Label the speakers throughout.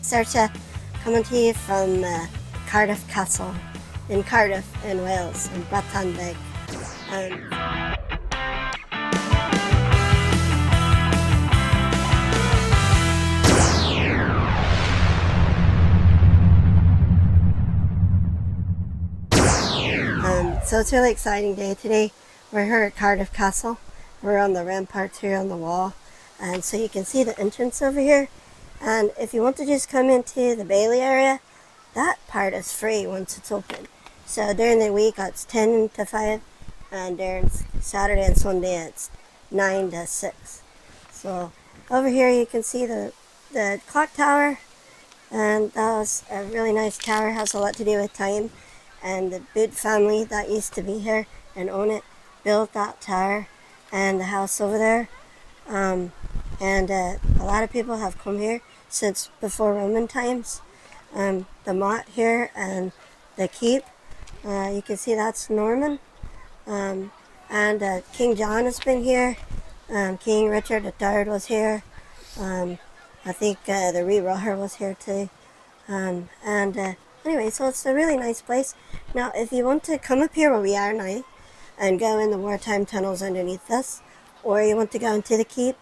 Speaker 1: Saoirse coming to you from Cardiff Castle in Cardiff in Wales, in Bratandeg. So it's a really exciting day today. We're here at Cardiff Castle. We're on the ramparts here on the wall, and so you can see the entrance over here. And if you want to just come into the Bailey area, that part is free once it's open. So during the week it's 10 to 5, and during Saturday and Sunday it's 9 to 6. So over here you can see the clock tower, and that was a really nice tower. It has a lot to do with time, and the Bute family that used to be here and own it built that tower and the house over there. A lot of people have come here since before Roman times. The motte here and the keep, you can see that's Norman. King John has been here. King Richard III was here. I think the Ree Roher was here too. Anyway, so it's a really nice place. Now, if you want to come up here where we are now and go in the wartime tunnels underneath us, or you want to go into the keep,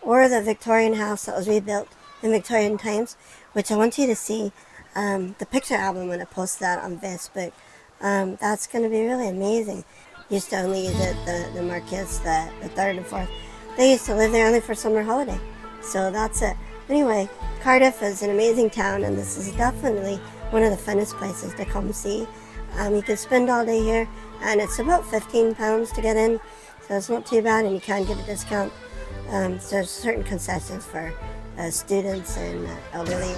Speaker 1: or the Victorian house that was rebuilt in Victorian times, which I want you to see the picture album when I post that on Facebook. That's going to be really amazing. Used to only use it, the Marquess, the third and fourth. They used to live there only for summer holiday. So that's it. Anyway, Cardiff is an amazing town, and this is definitely one of the funnest places to come see. You can spend all day here, and it's about £15 to get in, so it's not too bad, and you can get a discount. So there's certain concessions for students and elderly.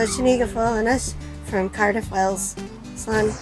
Speaker 1: Sinead following us from Cardiff, Wales. Son.